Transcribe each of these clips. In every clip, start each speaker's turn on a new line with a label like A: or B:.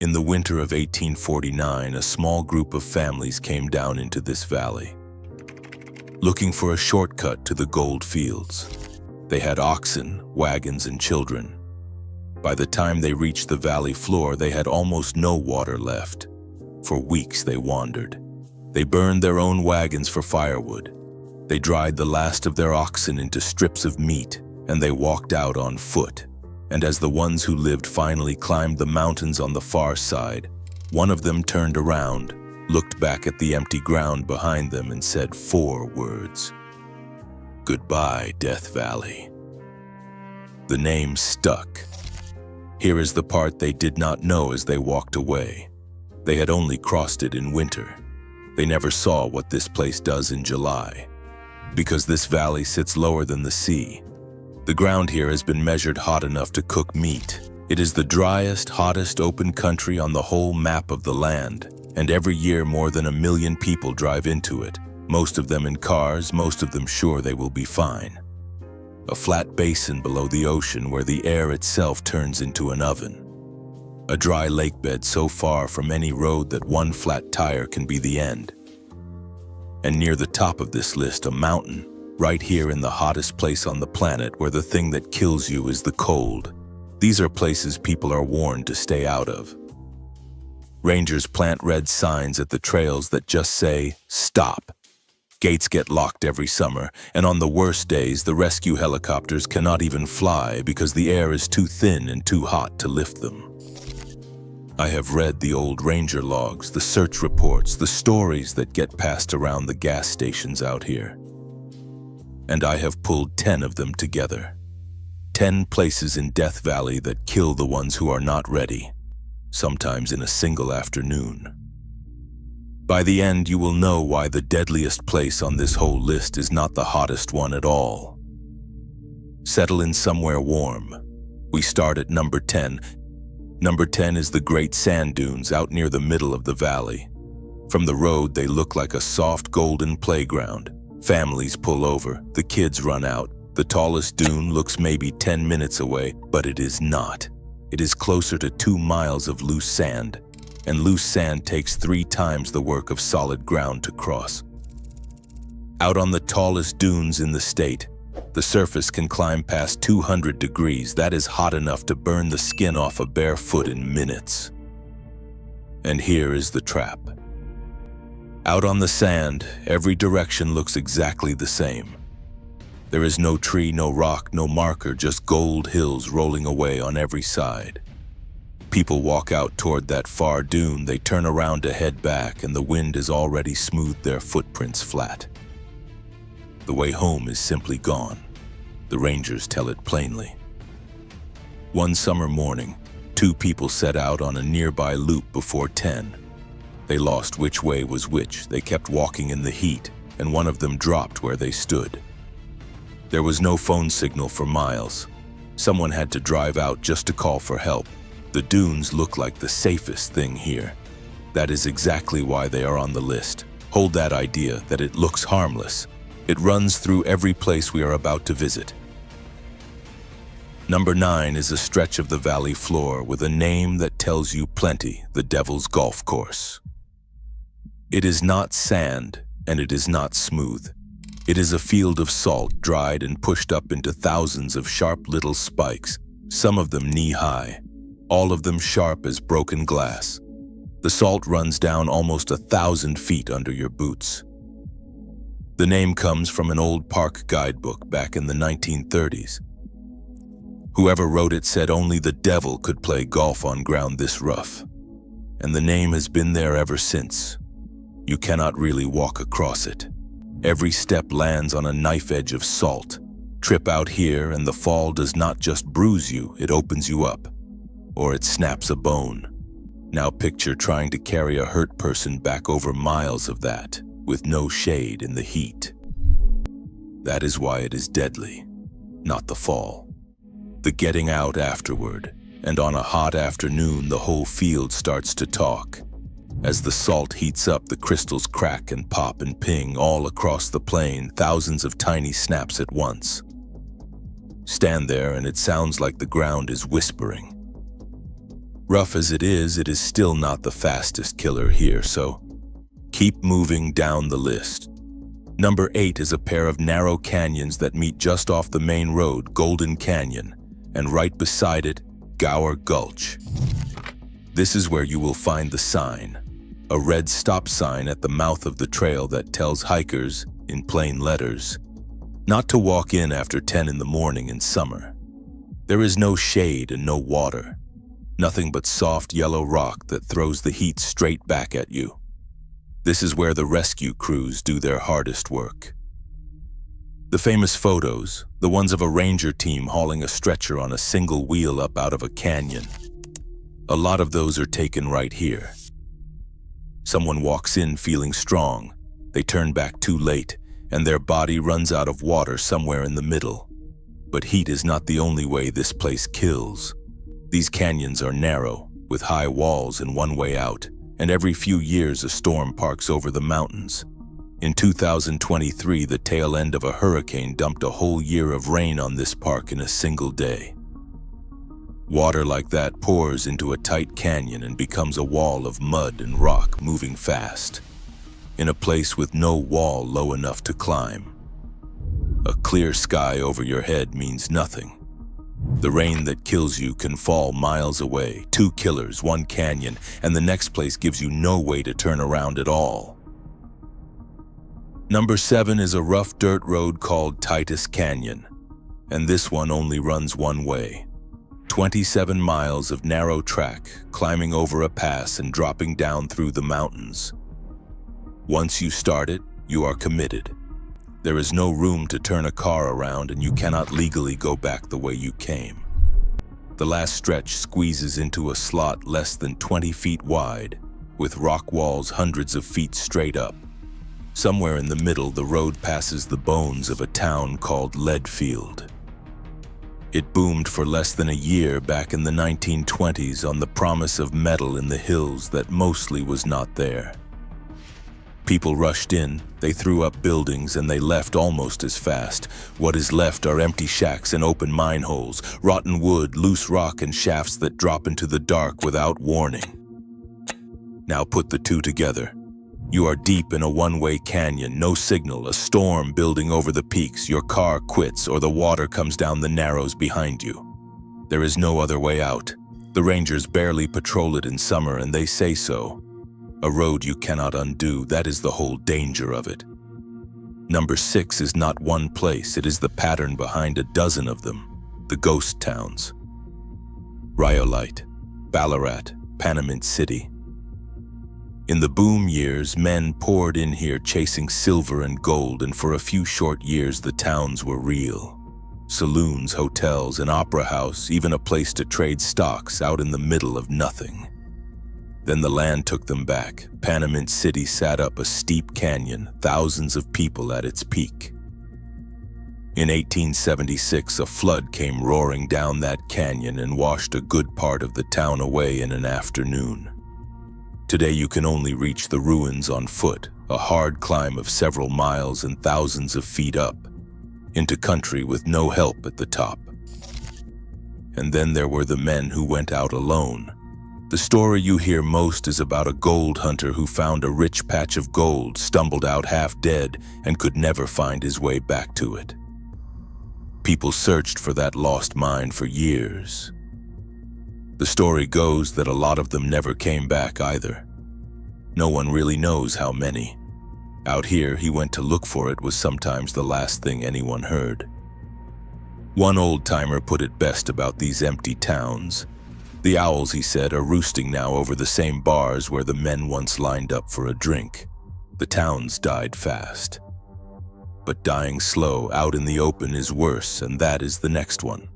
A: In the winter of 1849, a small group of families came down into this valley, looking for a shortcut to the gold fields. They had oxen, wagons, and children. By the time they reached the valley floor, they had almost no water left. For weeks they wandered. They burned their own wagons for firewood. They dried the last of their oxen into strips of meat, and they walked out on foot. And as the ones who lived finally climbed the mountains on the far side, one of them turned around, looked back at the empty ground behind them, and said 4 words: "Goodbye, Death Valley." The name stuck. Here is the part they did not know as they walked away. They had only crossed it in winter. They never saw what this place does in July. Because this valley sits lower than the sea, the ground here has been measured hot enough to cook meat. It is the driest, hottest open country on the whole map of the land, and every year more than 1 million people drive into it, most of them in cars, most of them sure they will be fine. A flat basin below the ocean where the air itself turns into an oven. A dry lake bed so far from any road that one flat tire can be the end. And near the top of this list, a mountain, right here in the hottest place on the planet, where the thing that kills you is the cold. These are places people are warned to stay out of. Rangers plant red signs at the trails that just say, "Stop." Gates get locked every summer, and on the worst days, the rescue helicopters cannot even fly because the air is too thin and too hot to lift them. I have read the old ranger logs, the search reports, the stories that get passed around the gas stations out here. And I have pulled 10 of them together. 10 places in Death Valley that kill the ones who are not ready, sometimes in a single afternoon. By the end, you will know why the deadliest place on this whole list is not the hottest one at all. Settle in somewhere warm. We start at number 10. Number 10 is the Great Sand Dunes out near the middle of the valley. From the road, they look like a soft golden playground. Families pull over, the kids run out. The tallest dune looks maybe 10 minutes away, but it is not. It is closer to 2 miles of loose sand, and loose sand takes 3 times the work of solid ground to cross. Out on the tallest dunes in the state, the surface can climb past 200 degrees. That is hot enough to burn the skin off a bare foot in minutes. And here is the trap. Out on the sand, every direction looks exactly the same. There is no tree, no rock, no marker, just gold hills rolling away on every side. People walk out toward that far dune, they turn around to head back, and the wind has already smoothed their footprints flat. The way home is simply gone. The rangers tell it plainly. One summer morning, 2 people set out on a nearby loop before 10. They lost which way was which. They kept walking in the heat, and one of them dropped where they stood. There was no phone signal for miles. Someone had to drive out just to call for help. The dunes look like the safest thing here. That is exactly why they are on the list. Hold that idea that it looks harmless. It runs through every place we are about to visit. Number 9 is a stretch of the valley floor with a name that tells you plenty: the Devil's Golf Course. It is not sand, and it is not smooth. It is a field of salt, dried and pushed up into thousands of sharp little spikes, some of them knee-high, all of them sharp as broken glass. The salt runs down almost 1,000 feet under your boots. The name comes from an old park guidebook back in the 1930s. Whoever wrote it said only the devil could play golf on ground this rough, and the name has been there ever since. You cannot really walk across it. Every step lands on a knife edge of salt. Trip out here and the fall does not just bruise you, it opens you up, or it snaps a bone. Now picture trying to carry a hurt person back over miles of that, with no shade in the heat. That is why it is deadly, not the fall. The getting out afterward, and on a hot afternoon the whole field starts to talk. As the salt heats up, the crystals crack and pop and ping all across the plain, thousands of tiny snaps at once. Stand there and it sounds like the ground is whispering. Rough as it is still not the fastest killer here, so keep moving down the list. Number 8 is a pair of narrow canyons that meet just off the main road, Golden Canyon, and right beside it, Gower Gulch. This is where you will find the sign, a red stop sign at the mouth of the trail that tells hikers, in plain letters, not to walk in after 10 in the morning in summer. There is no shade and no water. Nothing but soft yellow rock that throws the heat straight back at you. This is where the rescue crews do their hardest work. The famous photos, the ones of a ranger team hauling a stretcher on a single wheel up out of a canyon. A lot of those are taken right here. Someone walks in feeling strong. They turn back too late, and their body runs out of water somewhere in the middle. But heat is not the only way this place kills. These canyons are narrow, with high walls and one way out, and every few years a storm parks over the mountains. In 2023, the tail end of a hurricane dumped a whole year of rain on this park in a single day. Water like that pours into a tight canyon and becomes a wall of mud and rock moving fast, in a place with no wall low enough to climb. A clear sky over your head means nothing. The rain that kills you can fall miles away, 2 killers, 1 canyon, and the next place gives you no way to turn around at all. Number 7 is a rough dirt road called Titus Canyon, and this one only runs one way. 27 miles of narrow track, climbing over a pass and dropping down through the mountains. Once you start it, you are committed. There is no room to turn a car around, and you cannot legally go back the way you came. The last stretch squeezes into a slot less than 20 feet wide, with rock walls hundreds of feet straight up. Somewhere in the middle, the road passes the bones of a town called Leadfield. It boomed for less than a year back in the 1920s on the promise of metal in the hills that mostly was not there. People rushed in, they threw up buildings, and they left almost as fast. What is left are empty shacks and open mine holes, rotten wood, loose rock, and shafts that drop into the dark without warning. Now put the two together. You are deep in a one-way canyon, no signal, a storm building over the peaks, your car quits, or the water comes down the narrows behind you. There is no other way out. The rangers barely patrol it in summer, and they say so. A road you cannot undo, that is the whole danger of it. Number 6 is not one place, it is the pattern behind a dozen of them, the ghost towns. Rhyolite, Ballarat, Panamint City. In the boom years, men poured in here chasing silver and gold, and for a few short years the towns were real. Saloons, hotels, an opera house, even a place to trade stocks out in the middle of nothing. Then the land took them back. Panamint City sat up a steep canyon, thousands of people at its peak. In 1876, a flood came roaring down that canyon and washed a good part of the town away in an afternoon. Today you can only reach the ruins on foot, a hard climb of several miles and thousands of feet up, into country with no help at the top. And then there were the men who went out alone. The story you hear most is about a gold hunter who found a rich patch of gold, stumbled out half dead, and could never find his way back to it. People searched for that lost mine for years. The story goes that a lot of them never came back either. No one really knows how many. Out here, he went to look for it was sometimes the last thing anyone heard. One old-timer put it best about these empty towns. The owls, he said, are roosting now over the same bars where the men once lined up for a drink. The towns died fast. But dying slow out in the open is worse, and that is the next one.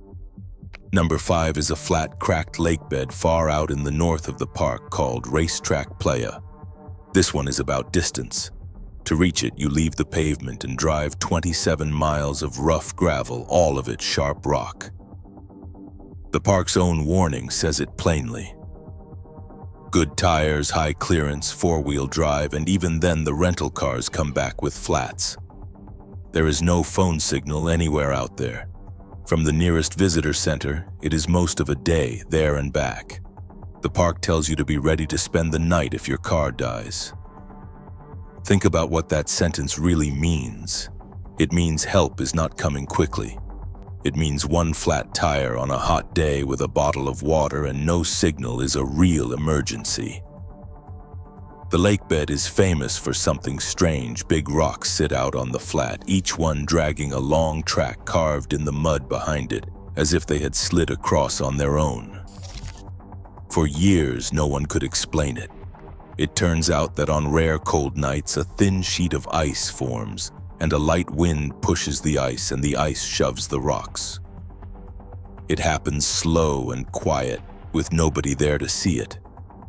A: Number 5 is a flat, cracked lakebed far out in the north of the park called Racetrack Playa. This one is about distance. To reach it, you leave the pavement and drive 27 miles of rough gravel, all of it sharp rock. The park's own warning says it plainly. Good tires, high clearance, 4-wheel drive, and even then the rental cars come back with flats. There is no phone signal anywhere out there. From the nearest visitor center, it is most of a day there and back. The park tells you to be ready to spend the night if your car dies. Think about what that sentence really means. It means help is not coming quickly. It means one flat tire on a hot day with a bottle of water and no signal is a real emergency. The lake bed is famous for something strange. Big rocks sit out on the flat, each one dragging a long track carved in the mud behind it, as if they had slid across on their own. For years, no one could explain it. It turns out that on rare cold nights, a thin sheet of ice forms, and a light wind pushes the ice and the ice shoves the rocks. It happens slow and quiet, with nobody there to see it.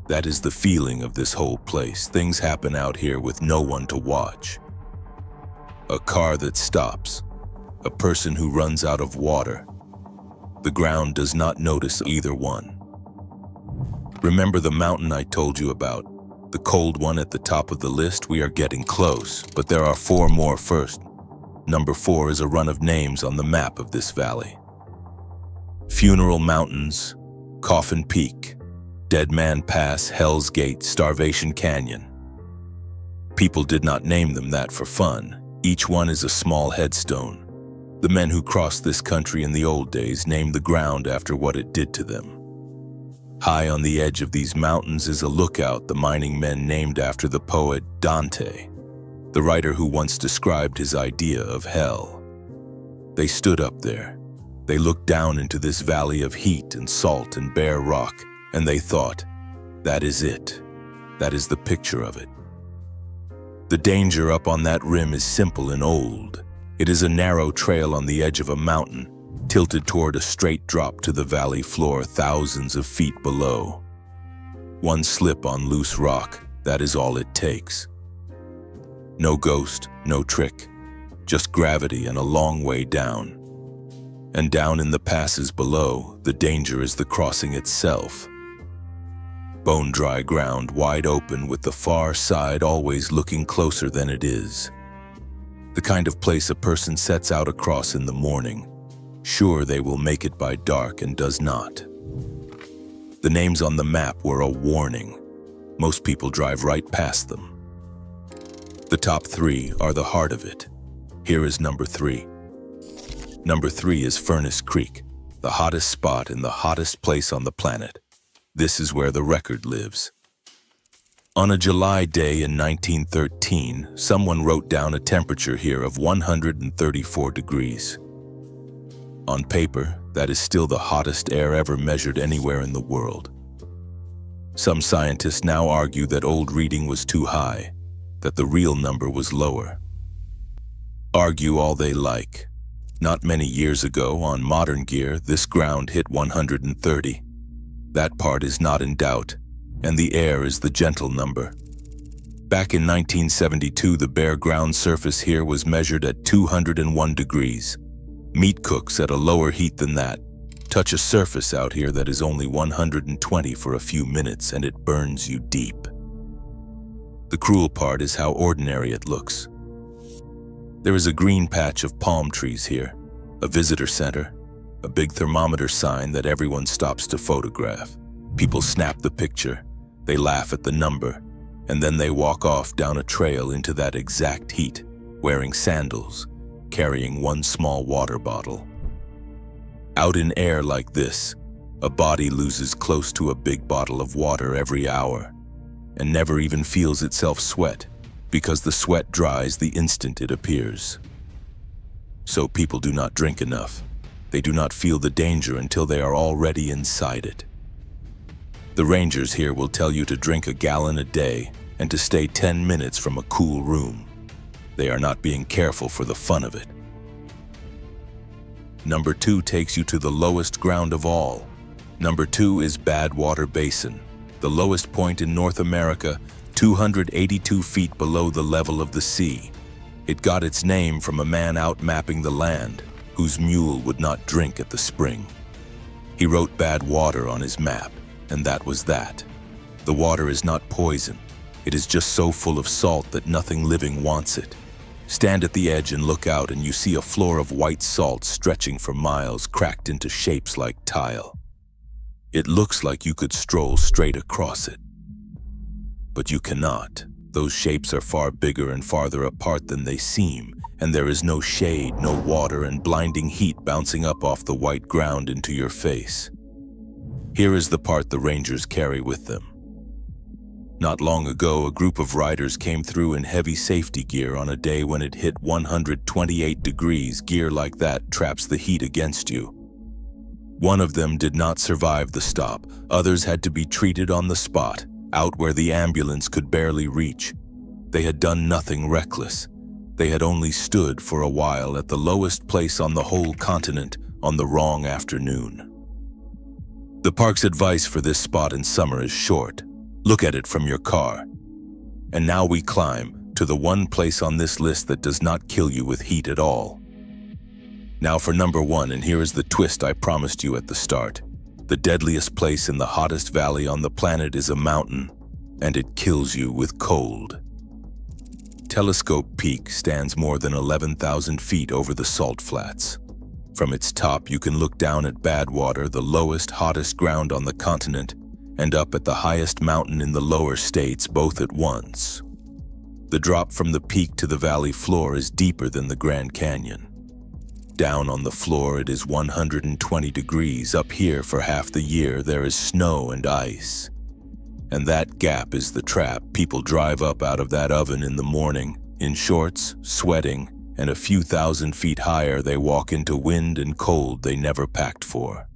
A: That is the feeling of this whole place. Things happen out here with no one to watch. A car that stops. A person who runs out of water. The ground does not notice either one. Remember the mountain I told you about? The cold one at the top of the list? We are getting close, but there are 4 more first. Number 4 is a run of names on the map of this valley. Funeral Mountains, Coffin Peak, Dead Man Pass, Hell's Gate, Starvation Canyon. People did not name them that for fun. Each one is a small headstone. The men who crossed this country in the old days named the ground after what it did to them. High on the edge of these mountains is a lookout the mining men named after the poet Dante, the writer who once described his idea of hell. They stood up there. They looked down into this valley of heat and salt and bare rock, and they thought, that is it. That is the picture of it. The danger up on that rim is simple and old. It is a narrow trail on the edge of a mountain, tilted toward a straight drop to the valley floor thousands of feet below. One slip on loose rock, that is all it takes. No ghost, no trick, just gravity and a long way down. And down in the passes below, the danger is the crossing itself. Bone-dry ground, wide open, with the far side always looking closer than it is. The kind of place a person sets out across in the morning, sure they will make it by dark, and does not. The names on the map were a warning. Most people drive right past them. The top 3 are the heart of it. Here is number 3. Number 3 is Furnace Creek, the hottest spot in the hottest place on the planet. This is where the record lives. On a July day in 1913, someone wrote down a temperature here of 134 degrees. On paper, that is still the hottest air ever measured anywhere in the world. Some scientists now argue that old reading was too high, that the real number was lower. Argue all they like. Not many years ago, on modern gear, this ground hit 130. That part is not in doubt, and the air is the gentle number. Back in 1972, the bare ground surface here was measured at 201 degrees. Meat cooks at a lower heat than that touch a surface out here that is only 120 for a few minutes, and it burns you deep. The cruel part is how ordinary it looks. There is a green patch of palm trees here, a visitor center, a big thermometer sign that everyone stops to photograph. People snap the picture, they laugh at the number, and then they walk off down a trail into that exact heat, wearing sandals, carrying one small water bottle. Out in air like this, a body loses close to a big bottle of water every hour, and never even feels itself sweat, because the sweat dries the instant it appears. So people do not drink enough. They do not feel the danger until they are already inside it. The rangers here will tell you to drink a gallon a day and to stay 10 minutes from a cool room. They are not being careful for the fun of it. Number 2 takes you to the lowest ground of all. Number 2 is Badwater Basin, the lowest point in North America, 282 feet below the level of the sea. It got its name from a man out mapping the land, whose mule would not drink at the spring. He wrote bad water on his map, and that was that. The water is not poison. It is just so full of salt that nothing living wants it. Stand at the edge and look out, and you see a floor of white salt stretching for miles, cracked into shapes like tile. It looks like you could stroll straight across it. But you cannot. Those shapes are far bigger and farther apart than they seem, and there is no shade, no water, and blinding heat bouncing up off the white ground into your face. Here is the part the rangers carry with them. Not long ago, a group of riders came through in heavy safety gear on a day when it hit 128 degrees. Gear like that traps the heat against you. One of them did not survive the stop. Others had to be treated on the spot, out where the ambulance could barely reach. They had done nothing reckless. They had only stood for a while at the lowest place on the whole continent on the wrong afternoon. The park's advice for this spot in summer is short. Look at it from your car. And now we climb to the one place on this list that does not kill you with heat at all. Now for number 1, and here is the twist I promised you at the start. The deadliest place in the hottest valley on the planet is a mountain, and it kills you with cold. Telescope Peak stands more than 11,000 feet over the salt flats. From its top, you can look down at Badwater, the lowest, hottest ground on the continent, and up at the highest mountain in the lower states, both at once. The drop from the peak to the valley floor is deeper than the Grand Canyon. Down on the floor, it is 120 degrees. Up here, for half the year, there is snow and ice. And that gap is the trap. People drive up out of that oven in the morning, in shorts, sweating, and a few thousand feet higher, they walk into wind and cold they never packed for.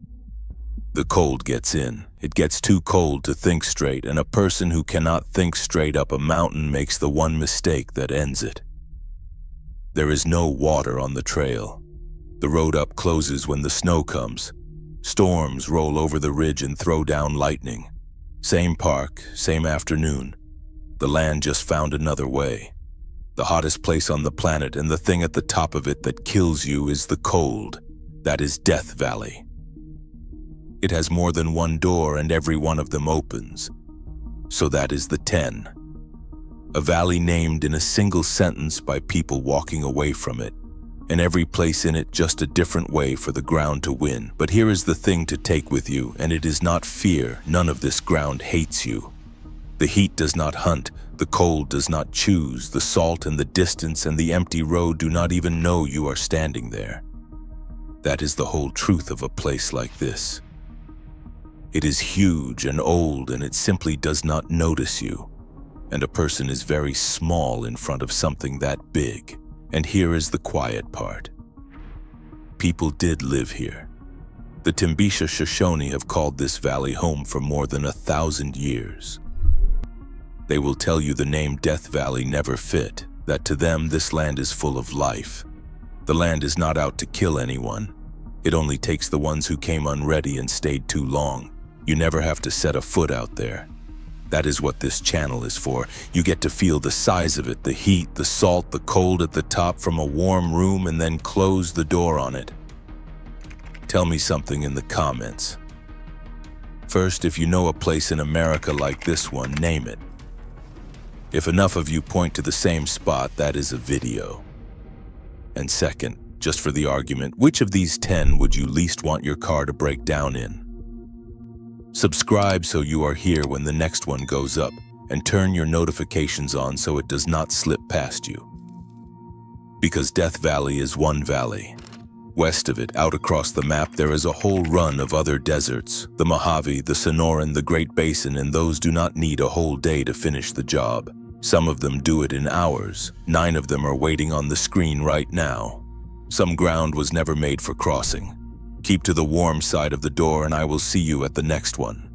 A: The cold gets in. It gets too cold to think straight, and a person who cannot think straight up a mountain makes the one mistake that ends it. There is no water on the trail. The road up closes when the snow comes. Storms roll over the ridge and throw down lightning. Same park, same afternoon. The land just found another way. The hottest place on the planet, and the thing at the top of it that kills you is the cold. That is Death Valley. It has more than one door, and every one of them opens. So that is the 10. A valley named in a single sentence by people walking away from it, and every place in it just a different way for the ground to win. But here is the thing to take with you, and it is not fear. None of this ground hates you. The heat does not hunt, the cold does not choose, the salt and the distance and the empty road do not even know you are standing there. That is the whole truth of a place like this. It is huge and old, and it simply does not notice you. And a person is very small in front of something that big. And here is the quiet part. People did live here. The Timbisha Shoshone have called this valley home for more than 1,000 years. They will tell you the name Death Valley never fit, that to them this land is full of life. The land is not out to kill anyone. It only takes the ones who came unready and stayed too long. You never have to set a foot out there. That is what this channel is for. You get to feel the size of it, the heat, the salt, the cold at the top from a warm room, and then close the door on it. Tell me something in the comments. First, if you know a place in America like this one, name it. If enough of you point to the same spot, that is a video. And second, just for the argument, which of these 10 would you least want your car to break down in? Subscribe so you are here when the next one goes up, and turn your notifications on so it does not slip past you. Because Death Valley is one valley. West of it, out across the map, there is a whole run of other deserts, the Mojave, the Sonoran, the Great Basin, and those do not need a whole day to finish the job. Some of them do it in hours. 9 of them are waiting on the screen right now. Some ground was never made for crossing. Keep to the warm side of the door, and I will see you at the next one.